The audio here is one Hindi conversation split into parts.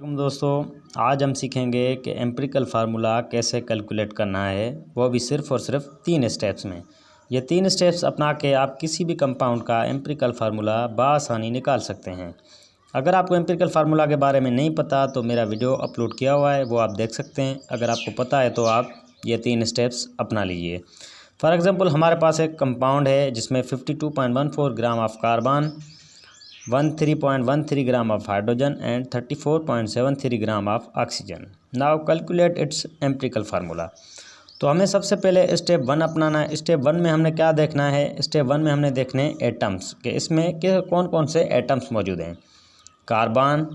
वालेकुम दोस्तों, आज हम सीखेंगे कि एम्पिरिकल फार्मूला कैसे कैलकुलेट करना है, वो भी सिर्फ़ और सिर्फ 3 स्टेप्स में। ये 3 स्टेप्स अपना के आप किसी भी कंपाउंड का एम्पिरिकल फार्मूला बआसानी निकाल सकते हैं। अगर आपको एम्पिरिकल फार्मूला के बारे में नहीं पता तो मेरा वीडियो अपलोड किया हुआ है, वो आप देख सकते हैं। अगर आपको पता है तो आप ये 3 स्टेप्स अपना लीजिए। फॉर एग्ज़ाम्पल हमारे पास एक कंपाउंड है जिसमें 52.14 gram of carbon, 13.13 gram of hydrogen and 34.73 gram of oxygen. Now calculate its empirical formula. तो हमें सबसे पहले स्टेप 1 अपनाना है। स्टेप 1 में हमने क्या देखना है? स्टेप 1 में हमने देखने एटम्स कि इसमें के कौन कौन से एटम्स मौजूद हैं। कार्बन,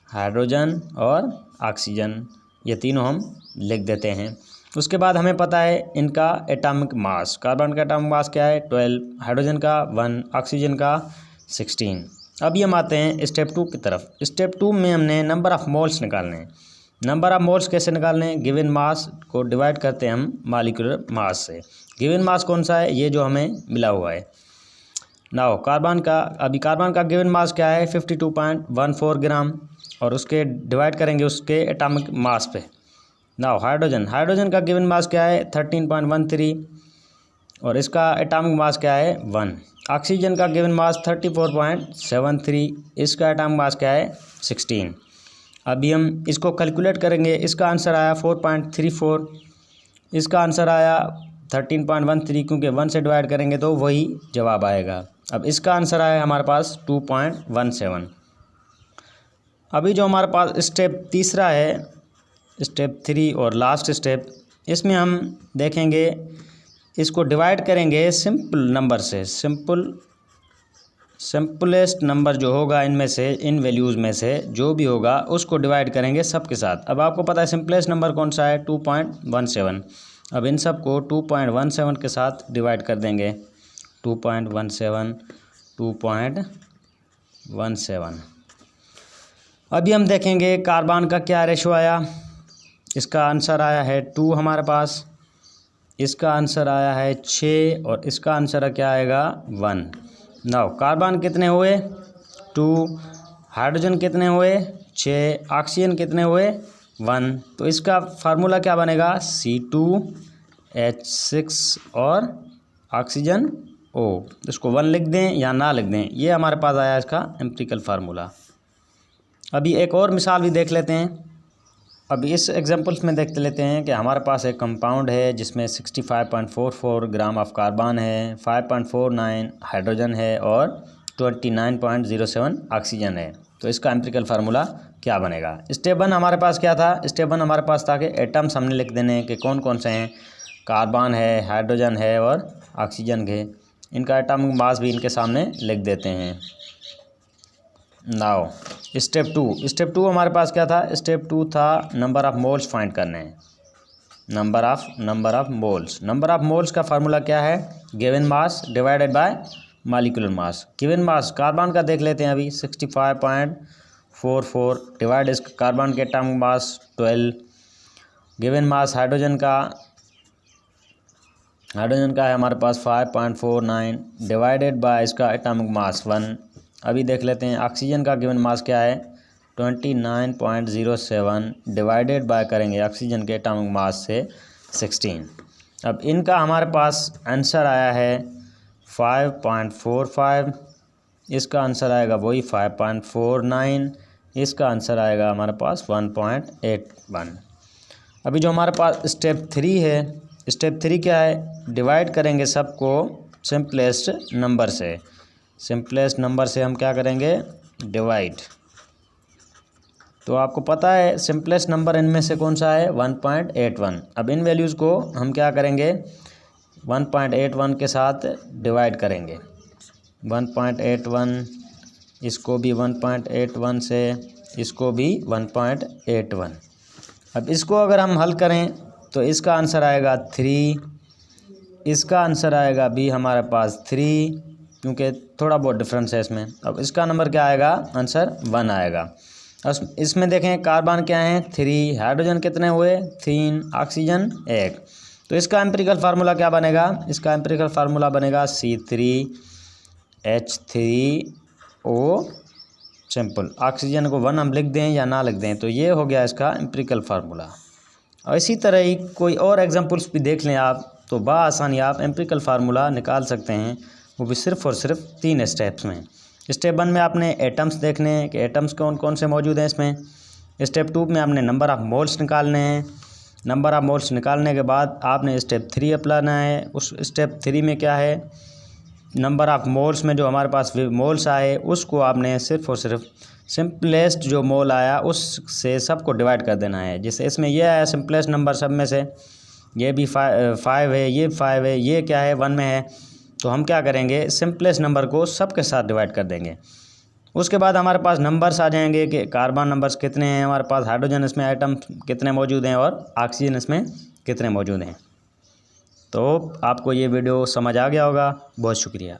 हाइड्रोजन और ऑक्सीजन, ये तीनों हम लिख देते हैं। उसके बाद हमें पता है इनका एटॉमिक मास। कार्बन का एटॉमिक मास क्या है? 12, हाइड्रोजन का 1, ऑक्सीजन का 16। अभी हम आते हैं स्टेप 2 की तरफ। स्टेप 2 में हमने नंबर ऑफ़ मोल्स निकालने हैं। नंबर ऑफ़ मोल्स कैसे निकालने हैं? गिवन मास को डिवाइड करते हैं हम मॉलिक्यूलर मास से। गिवन मास कौन सा है? ये जो हमें मिला हुआ है। नाउ कार्बन का गिवन मास क्या है? 52.14 ग्राम, और उसके डिवाइड करेंगे उसके एटॉमिक मास पे। नाउ हाइड्रोजन का गिवन मास क्या है? 13.13, और इसका एटॉमिक मास क्या है? 1। ऑक्सीजन का गिवन मास 34.73, इसका एटॉमिक मास क्या है? 16। अभी हम इसको कैलकुलेट करेंगे। इसका आंसर आया 4.34, इसका आंसर आया 13.13, क्योंकि 1 से डिवाइड करेंगे तो वही जवाब आएगा। अब इसका आंसर आया हमारे पास 2.17। अभी जो हमारे पास स्टेप तीसरा है, स्टेप 3 और लास्ट स्टेप, इसमें हम देखेंगे इसको डिवाइड करेंगे सिंपल नंबर से। सिंपलेस्ट नंबर जो होगा इनमें से, इन वैल्यूज़ में से जो भी होगा उसको डिवाइड करेंगे सब के साथ। अब आपको पता है सिंपलेस्ट नंबर कौन सा है? 2.17। अब इन सब को 2.17 के साथ डिवाइड कर देंगे। 2.17। अभी हम देखेंगे कार्बन का क्या रेशो आया। इसका आंसर आया है 2 हमारे पास, इसका आंसर आया है 6, और इसका आंसर क्या आएगा? 1। नाउ कार्बन कितने हुए? 2। हाइड्रोजन कितने हुए? 6। ऑक्सीजन कितने हुए? 1। तो इसका फार्मूला क्या बनेगा? C2H6 और ऑक्सीजन O। इसको 1 लिख दें या ना लिख दें, ये हमारे पास आया इसका एम्पिरिकल फार्मूला। अभी एक और मिसाल भी देख लेते हैं। अभी इस एग्जांपल्स में देखते लेते हैं कि हमारे पास एक कंपाउंड है जिसमें 65.44 ग्राम ऑफ कार्बन है, 5.49 हाइड्रोजन है और 29.07 ऑक्सीजन है। तो इसका एम्पिरिकल फार्मूला क्या बनेगा? स्टेप 1 हमारे पास क्या था? स्टेप 1 हमारे पास था कि एटम्स हमने लिख देने हैं कि कौन कौन से हैं। कार्बन है, हाइड्रोजन है और ऑक्सीजन है। इनका एटॉमिक मास भी इनके सामने लिख देते हैं। नाउ स्टेप 2 हमारे पास क्या था? स्टेप 2 था नंबर ऑफ़ मोल्स फाइंड करने हैं। नंबर ऑफ़ मोल्स का फार्मूला क्या है? Given mass divided by molecular mass. Given mass carbon का देख लेते हैं अभी, 65.44 डिवाइड इस कार्बन के atomic mass 12। Given mass hydrogen का है हमारे पास 5.49 डिवाइडेड बाय इसका एटॉमिक मास 1। अभी देख लेते हैं ऑक्सीजन का गिवन मास क्या है? 29.07 डिवाइडेड बाय करेंगे ऑक्सीजन के एटॉमिक मास से 16। अब इनका हमारे पास आंसर आया है 5.45, इसका आंसर आएगा वही 5.49, इसका आंसर आएगा हमारे पास 1.81। अभी जो हमारे पास स्टेप 3 है, स्टेप 3 क्या है? डिवाइड करेंगे सबको सिंपलेस्ट नंबर से। सिंपलेस्ट नंबर से हम क्या करेंगे? डिवाइड। तो आपको पता है सिंपलेस्ट नंबर इनमें से कौन सा है? 1.81। अब इन वैल्यूज़ को हम क्या करेंगे? 1.81 के साथ डिवाइड करेंगे। 1.81, इसको भी 1.81 से, इसको भी 1.81। अब इसको अगर हम हल करें तो इसका आंसर आएगा 3, इसका आंसर आएगा भी हमारे पास 3, क्योंकि थोड़ा बहुत डिफरेंस है इसमें। अब इसका नंबर क्या आएगा? आंसर 1 आएगा। इसमें देखें कार्बन क्या है? 3, हाइड्रोजन कितने हुए? 3, ऑक्सीजन 1। तो इसका एम्पिरिकल फार्मूला क्या बनेगा? इसका एम्पिरिकल फार्मूला बनेगा C3H3O सिंपल। ऑक्सीजन को 1 हम लिख दें या ना लिख दें, तो ये हो गया इसका एम्पिरिकल फार्मूला। और इसी तरह ही कोई और एग्जांपल्स भी देख लें आप, तो बआसानी आप एम्पिरिकल फार्मूला निकाल सकते हैं, वो भी सिर्फ़ और सिर्फ 3 स्टेप्स में। स्टेप 1 में आपने एटम्स देखने हैं कि एटम्स कौन कौन से मौजूद हैं इसमें। स्टेप 2 में आपने नंबर ऑफ़ मोल्स निकालने हैं। नंबर ऑफ़ मोल्स निकालने के बाद आपने स्टेप 3 अपनाना है। उस स्टेप 3 में क्या है, नंबर ऑफ़ मोल्स में जो हमारे पास मोल्स आए उसको आपने सिर्फ़ और सिर्फ सिंपलेस्ट जो मोल आया उससे सबको डिवाइड कर देना है। जैसे इसमें ये आया सिंपलेस्ट नंबर सब में से, ये भी 5 है, ये 5 है, ये क्या है 1 में है, तो हम क्या करेंगे सिंपलेस्ट नंबर को सबके साथ डिवाइड कर देंगे। उसके बाद हमारे पास नंबर्स आ जाएंगे कि कार्बन नंबर्स कितने हैं हमारे पास, हाइड्रोजन इसमें आइटम कितने मौजूद हैं और ऑक्सीजन इसमें कितने मौजूद हैं। तो आपको ये वीडियो समझ आ गया होगा। बहुत शुक्रिया।